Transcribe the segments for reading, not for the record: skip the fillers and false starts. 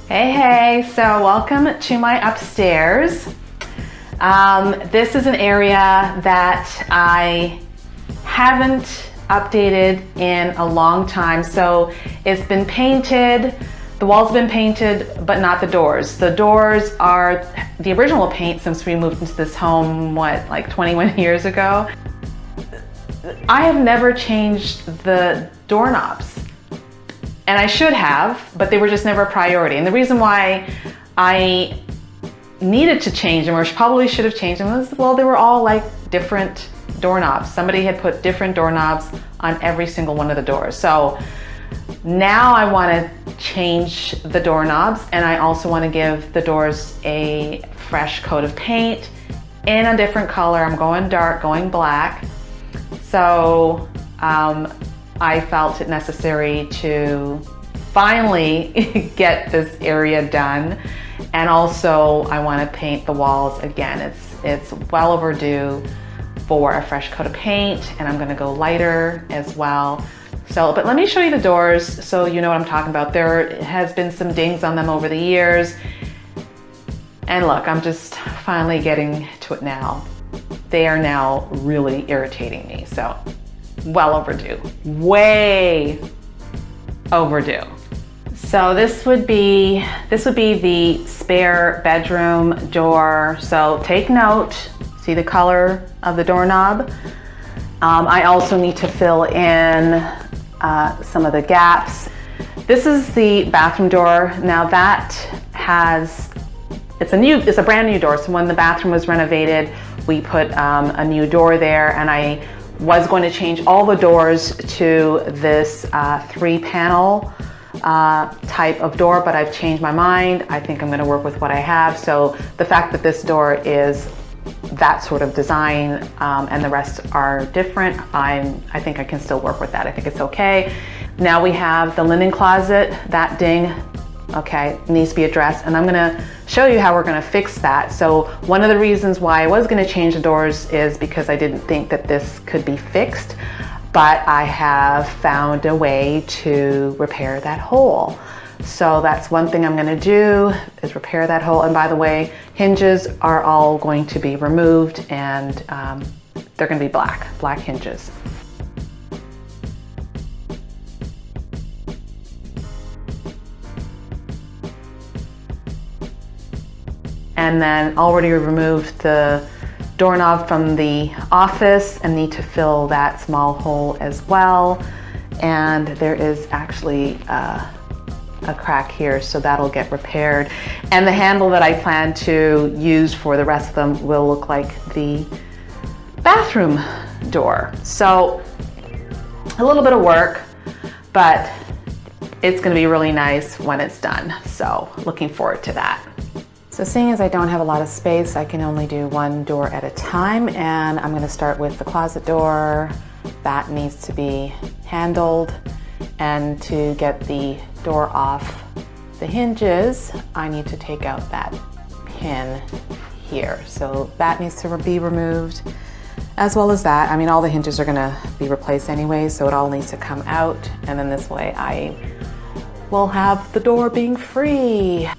Hey, so welcome to my upstairs. This is an area that I haven't updated in a long time. So it's been painted, the walls have been painted, but not the doors. The doors are the original paint since we moved into this home, like 21 years ago. I have never changed the doorknobs. And I should have, but they were just never a priority. And the reason why I needed to change them, or probably should have changed them, was, well, they were all like different doorknobs. Somebody had put different doorknobs on every single one of the doors. So now I want to change the doorknobs, and I also want to give the doors a fresh coat of paint in a different color. I'm going dark, going black. So I felt it necessary to finally get this area done. And also I want to paint the walls again. It's well overdue for a fresh coat of paint, and I'm going to go lighter as well. So, but let me show you the doors so you know what I'm talking about. There has been some dings on them over the years. And look, I'm just finally getting to it now. They are now really irritating me. So well overdue, way overdue. So this would be the spare bedroom door. So take note, see the color of the doorknob. I also need to fill in some of the gaps. This is the bathroom door. Now that it's a brand new door. So when the bathroom was renovated, we put a new door there, and I was going to change all the doors to this 3-panel type of door, but I've changed my mind. I think I'm going to work with what I have. So the fact that this door is that sort of design and the rest are different, I think I can still work with that. I think it's okay. Now we have the linen closet. That ding, okay, needs to be addressed, and I'm going to show you how we're going to fix that. So one of the reasons why I was going to change the doors is because I didn't think that this could be fixed, but I have found a way to repair that hole. So that's one thing I'm going to do, is repair that hole. And by the way, hinges are all going to be removed, and they're going to be black hinges. And then already removed the doorknob from the office and need to fill that small hole as well. And there is actually a crack here, so that'll get repaired. And the handle that I plan to use for the rest of them will look like the bathroom door. So a little bit of work, but it's going to be really nice when it's done. So looking forward to that. So seeing as I don't have a lot of space, I can only do one door at a time, and I'm going to start with the closet door. That needs to be handled, and to get the door off the hinges, I need to take out that pin here. So that needs to be removed, as well as that. I mean, all the hinges are going to be replaced anyway, so it all needs to come out, and then this way I will have the door being free.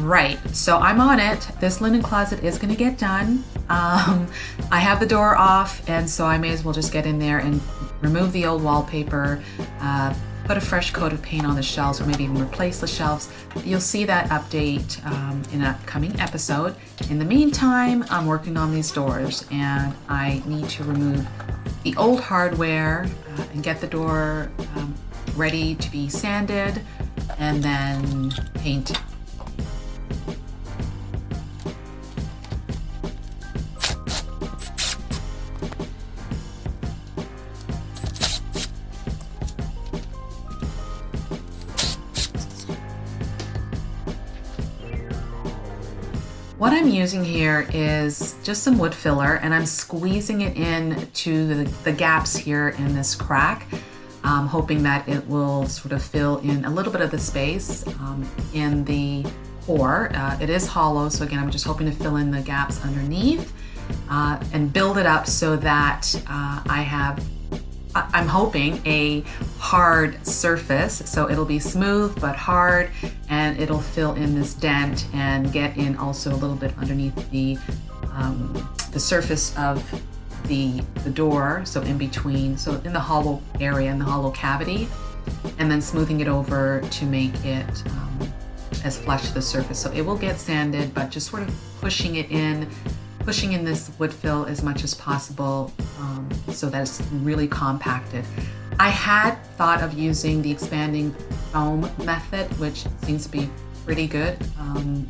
Right, so I'm on it. This linen closet is gonna get done. I have the door off, and so I may as well just get in there and remove the old wallpaper, put a fresh coat of paint on the shelves, or maybe even replace the shelves. You'll see that update in an upcoming episode. In the meantime, I'm working on these doors, and I need to remove the old hardware and get the door ready to be sanded and then painted. What I'm using here is just some wood filler, and I'm squeezing it in to the gaps here in this crack, hoping that it will sort of fill in a little bit of the space in the core. It is hollow, so again, I'm just hoping to fill in the gaps underneath and build it up so that I'm hoping a hard surface, so it'll be smooth but hard, and it'll fill in this dent and get in also a little bit underneath the surface of the door, so in between, so in the hollow area, in the hollow cavity, and then smoothing it over to make it as flush to the surface. So it will get sanded, but just sort of pushing in this wood fill as much as possible so that it's really compacted. I had thought of using the expanding foam method, which seems to be pretty good.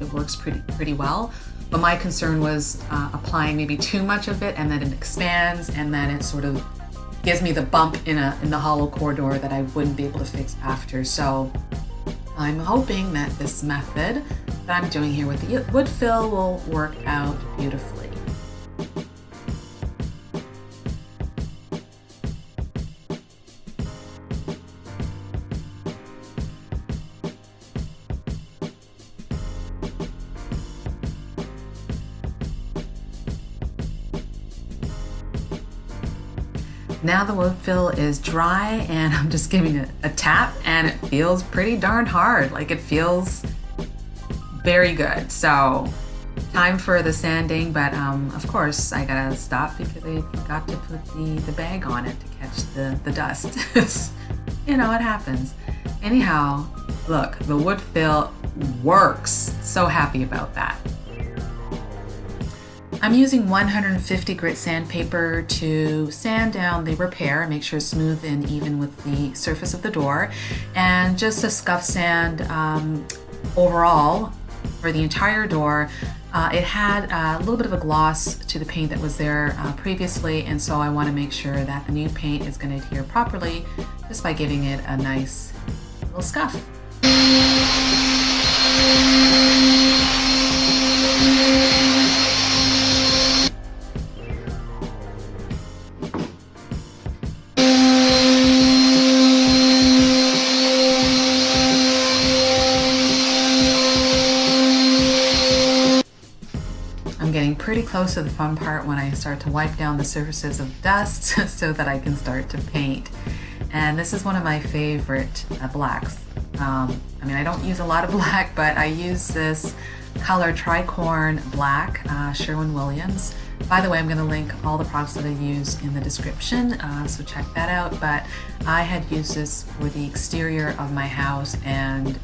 It works pretty well. But my concern was applying maybe too much of it, and then it expands, and then it sort of gives me the bump in the hollow corridor that I wouldn't be able to fix after. So I'm hoping that this method that I'm doing here with the wood fill will work out beautifully. Now the wood fill is dry, and I'm just giving it a tap, and it feels pretty darn hard. Like, it feels very good. So time for the sanding, but of course I gotta stop because I forgot to put the bag on it to catch the dust. You know, it happens. Anyhow, look, the wood fill works. So happy about that. I'm using 150 grit sandpaper to sand down the repair, make sure it's smooth and even with the surface of the door, and just a scuff sand overall for the entire door. It had a little bit of a gloss to the paint that was there previously, and so I want to make sure that the new paint is going to adhere properly just by giving it a nice little scuff. Pretty close to the fun part when I start to wipe down the surfaces of dust so that I can start to paint. And this is one of my favorite blacks. I mean, I don't use a lot of black, but I use this color Tricorn Black, Sherwin Williams. By the way, I'm going to link all the products that I use in the description, so check that out. But I had used this for the exterior of my house and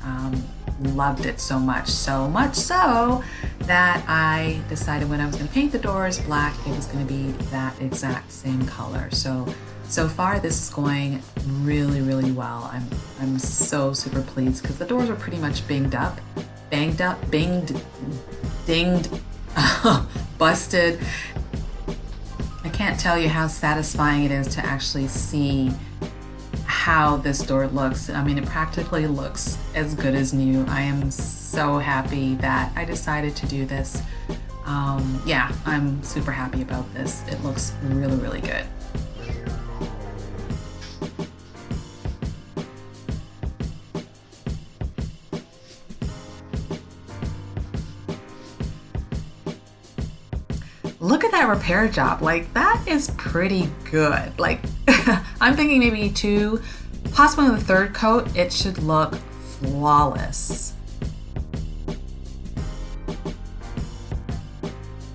loved it so much so that I decided when I was going to paint the doors black, it was going to be that exact same color. So far this is going really well. I'm so super pleased because the doors are pretty much banged, dinged, busted. I can't tell you how satisfying it is to actually see how this door looks. I mean, it practically looks as good as new. I am so happy that I decided to do this. Yeah, I'm super happy about this. It looks really good. Look at that repair job. Like, that is pretty good. Like, I'm thinking maybe two, possibly the third coat, it should look flawless.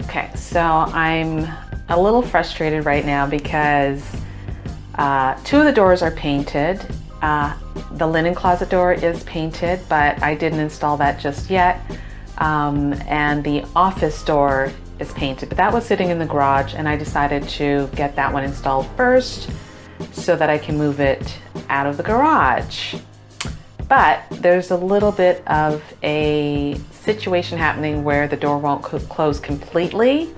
Okay, so I'm a little frustrated right now because two of the doors are painted. The linen closet door is painted, but I didn't install that just yet. And the office door is painted, but that was sitting in the garage, and I decided to get that one installed first so that I can move it out of the garage. But there's a little bit of a situation happening where the door won't close completely,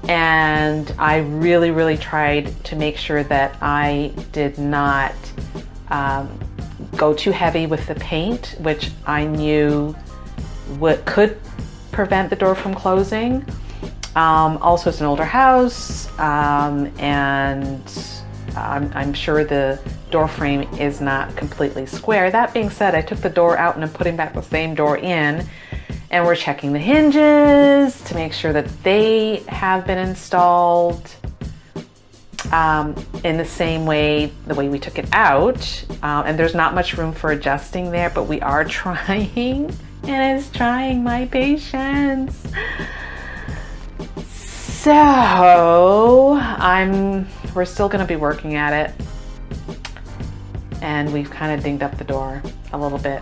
and I really tried to make sure that I did not go too heavy with the paint, which I knew could prevent the door from closing. Also, it's an older house, and I'm sure the door frame is not completely square. That being said, I took the door out and I'm putting back the same door in, and we're checking the hinges to make sure that they have been installed in the same way, the way we took it out. And there's not much room for adjusting there, but we are trying, and it's trying my patience. So we're still going to be working at it, and we've kind of dinged up the door a little bit,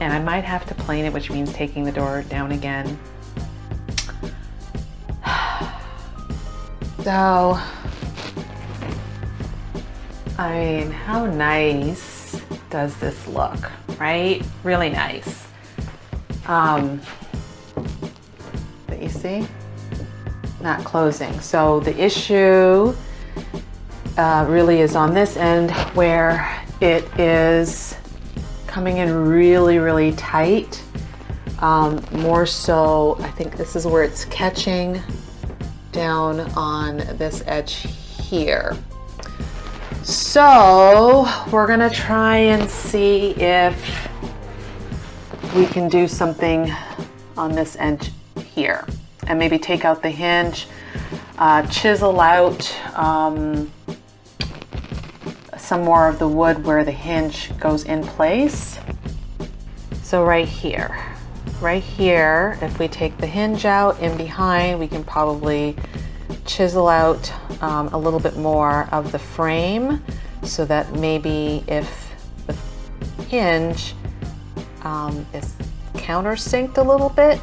and I might have to plane it, which means taking the door down again. So, I mean, how nice does this look, right? Really nice. But you see? Not closing. So the issue really is on this end, where it is coming in really, really tight. More so, I think this is where it's catching down on this edge here. So we're gonna try and see if we can do something on this edge here, and maybe take out the hinge, chisel out some more of the wood where the hinge goes in place. So right here, if we take the hinge out in behind, we can probably chisel out a little bit more of the frame, so that maybe if the hinge is countersinked a little bit,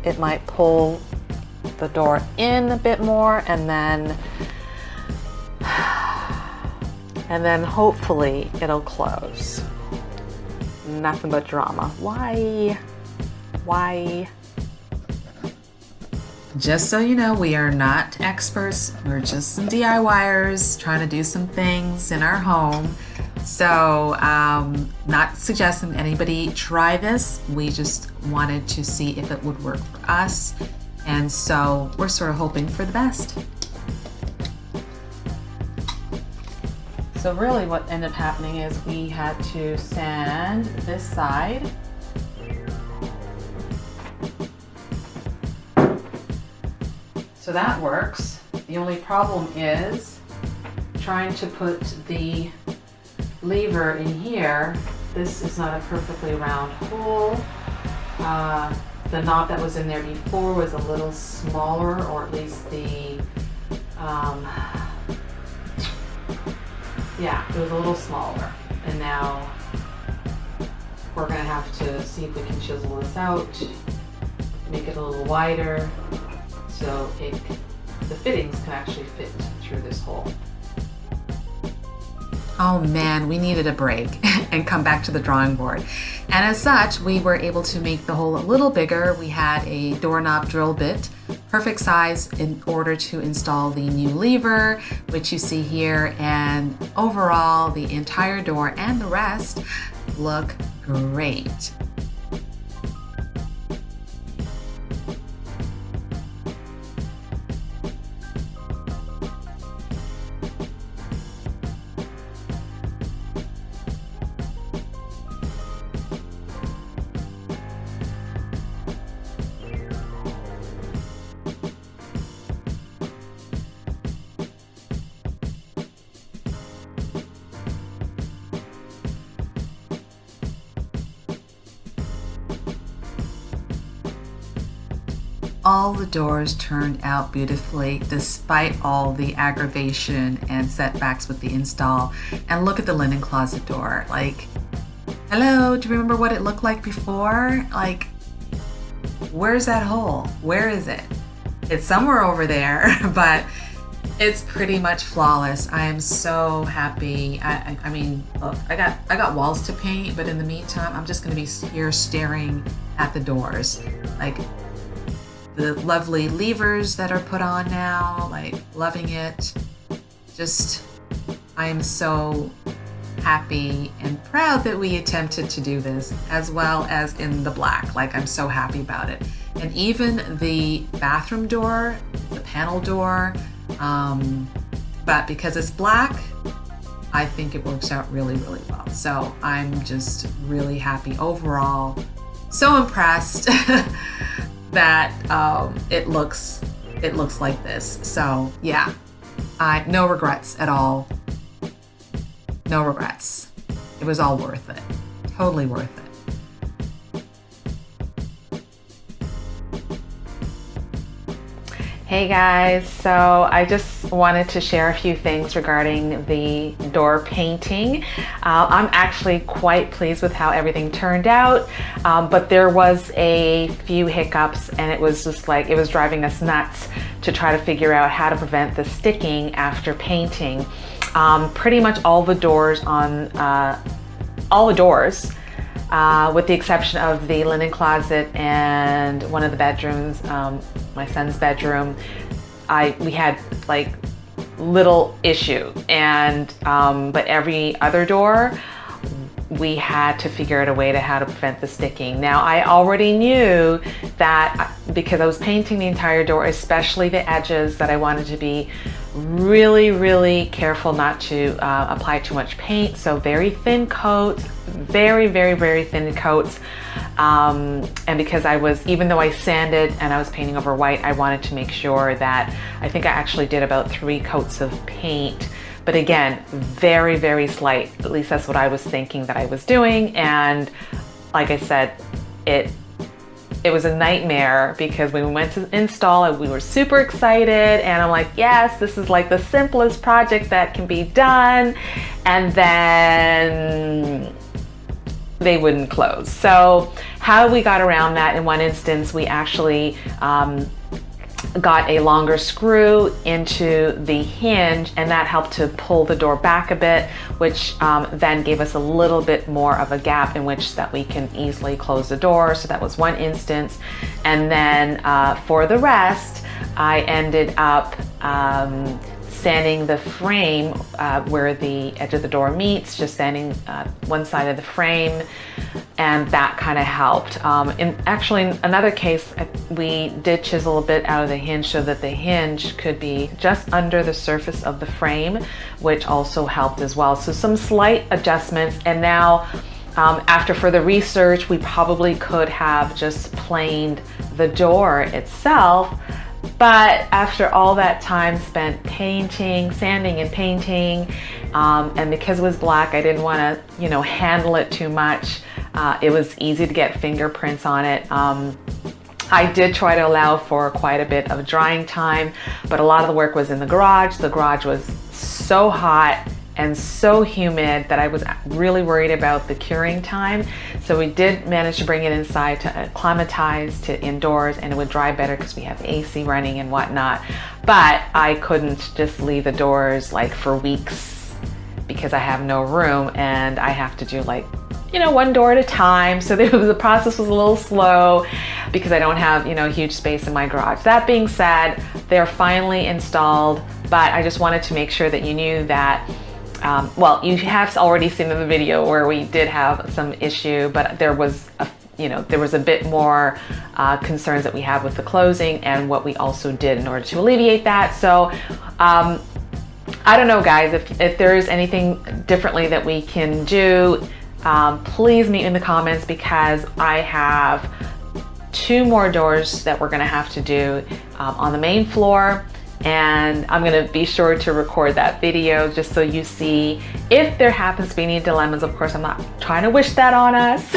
it might pull the door in a bit more, and then hopefully it'll close. Nothing but drama. Why? Just so you know, we are not experts. We're just some DIYers trying to do some things in our home. So, not suggesting anybody try this. We just wanted to see if it would work for us. And so we're sort of hoping for the best. So really what ended up happening is we had to sand this side. So that works. The only problem is trying to put the lever in here. This is not a perfectly round hole. The knob that was in there before was a little smaller, or at least it was a little smaller. And now we're gonna have to see if we can chisel this out, make it a little wider, so the fittings can actually fit through this hole. Oh man, we needed a break and come back to the drawing board. And as such, we were able to make the hole a little bigger. We had a doorknob drill bit, perfect size in order to install the new lever, which you see here. And overall, the entire door and the rest look great. All the doors turned out beautifully despite all the aggravation and setbacks with the install. And look at the linen closet door. Like, hello, do you remember what it looked like before? Like, where's that hole? Where is it? It's somewhere over there, but it's pretty much flawless. I am so happy. I mean, look, I got walls to paint, but in the meantime, I'm just gonna be here staring at the doors. Like, the lovely levers that are put on now, like loving it. Just, I am so happy and proud that we attempted to do this, as well as in the black. Like, I'm so happy about it. And even the bathroom door, the panel door, but because it's black, I think it works out really, really well. So I'm just really happy overall. So impressed that it looks like this. So yeah, no regrets at all. No regrets. It was all worth it. Totally worth it. Hey guys, so I just wanted to share a few things regarding the door painting. I'm actually quite pleased with how everything turned out, but there was a few hiccups, and it was just like, it was driving us nuts to try to figure out how to prevent the sticking after painting. Pretty much all the doors with the exception of the linen closet and one of the bedrooms, my son's bedroom, we had like little issue, and but every other door we had to figure out a way to how to prevent the sticking. Now I already knew that because I was painting the entire door, especially the edges, that I wanted to be really, really careful not to apply too much paint. So very thin coats, very, very, very thin coats. And because even though I sanded and I was painting over white, I wanted to make sure that, I think I actually did about 3 coats of paint. But again, very, very slight. At least that's what I was thinking that I was doing. And like I said, it was a nightmare, because when we went to install it, we were super excited, and I'm like, yes, this is like the simplest project that can be done. And then they wouldn't close. So how we got around that, in one instance, we actually got a longer screw into the hinge, and that helped to pull the door back a bit, which then gave us a little bit more of a gap in which that we can easily close the door. So that was one instance. And then for the rest, I ended up sanding the frame where the edge of the door meets, just sanding one side of the frame, and that kind of helped. Actually, in another case, we did chisel a bit out of the hinge so that the hinge could be just under the surface of the frame, which also helped as well. So some slight adjustments, and now after further research, we probably could have just planed the door itself. But after all that time spent painting, sanding and painting, and because it was black, I didn't want to, handle it too much. It was easy to get fingerprints on it. I did try to allow for quite a bit of drying time, but a lot of the work was in the garage. The garage was so hot and so humid that I was really worried about the curing time. So we did manage to bring it inside to acclimatize to indoors, and it would dry better because we have the AC running and whatnot. But I couldn't just leave the doors like for weeks, because I have no room, and I have to do like, one door at a time. So the process was a little slow because I don't have, huge space in my garage. That being said, they're finally installed, but I just wanted to make sure that you knew that well, you have already seen in the video where we did have some issue, but there was a bit more concerns that we had with the closing, and what we also did in order to alleviate that. So I don't know, guys, if there is anything differently that we can do, please meet in the comments, because I have 2 more doors that we're going to have to do on the main floor. And I'm going to be sure to record that video just so you see if there happens to be any dilemmas. Of course, I'm not trying to wish that on us,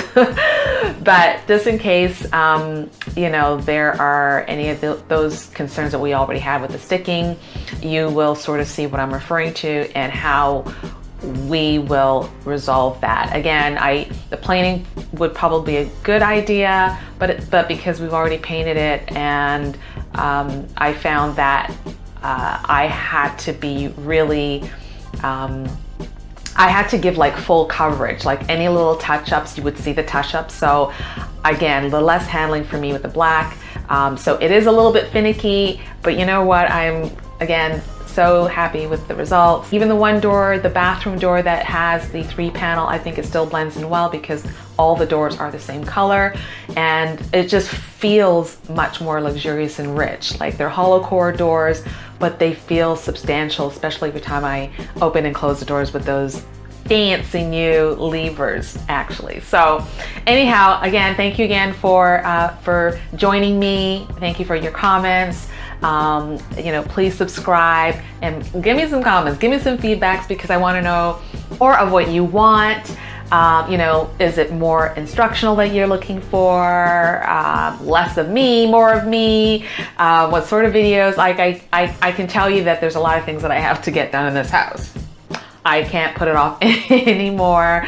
but just in case, there are any of those concerns that we already had with the sticking, you will sort of see what I'm referring to and how we will resolve that. Again, the planing would probably be a good idea, but because we've already painted it, and I found that I had to be really, I had to give like full coverage, like any little touch-ups, you would see the touch-ups. So again, the less handling for me with the black. So it is a little bit finicky, but you know what? I'm, again, so happy with the results. Even the one door, the bathroom door that has the 3-panel, I think it still blends in well because all the doors are the same color, and it just feels much more luxurious and rich. Like they're hollow core doors, but they feel substantial, especially every time I open and close the doors with those fancy new levers, actually. So anyhow, again, thank you again for joining me. Thank you for your comments. You know, please subscribe and give me some comments, give me some feedbacks, because I want to know more of what you want. You know, is it more instructional that you're looking for? Less of me, more of me? What sort of videos? Like I can tell you that there's a lot of things that I have to get done in this house. I can't put it off anymore.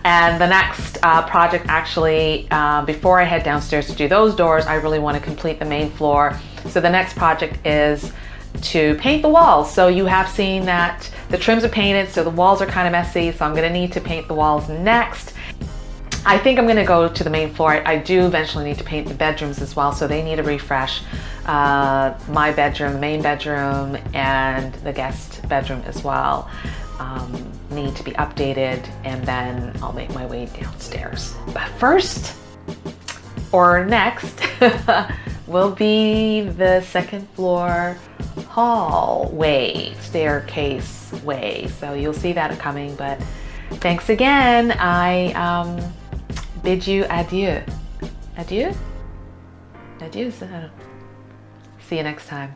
And the next project, actually, before I head downstairs to do those doors, I really want to complete the main floor. So the next project is to paint the walls. So you have seen that the trims are painted, so the walls are kind of messy. So I'm going to need to paint the walls next. I think I'm going to go to the main floor. I do eventually need to paint the bedrooms as well, so they need a refresh. My bedroom, the main bedroom, and the guest bedroom as well need to be updated, and then I'll make my way downstairs. But first, or next, will be the second floor hallway, staircase way. So you'll see that coming, but thanks again. I bid you adieu. Adieu? Adieu? See you next time.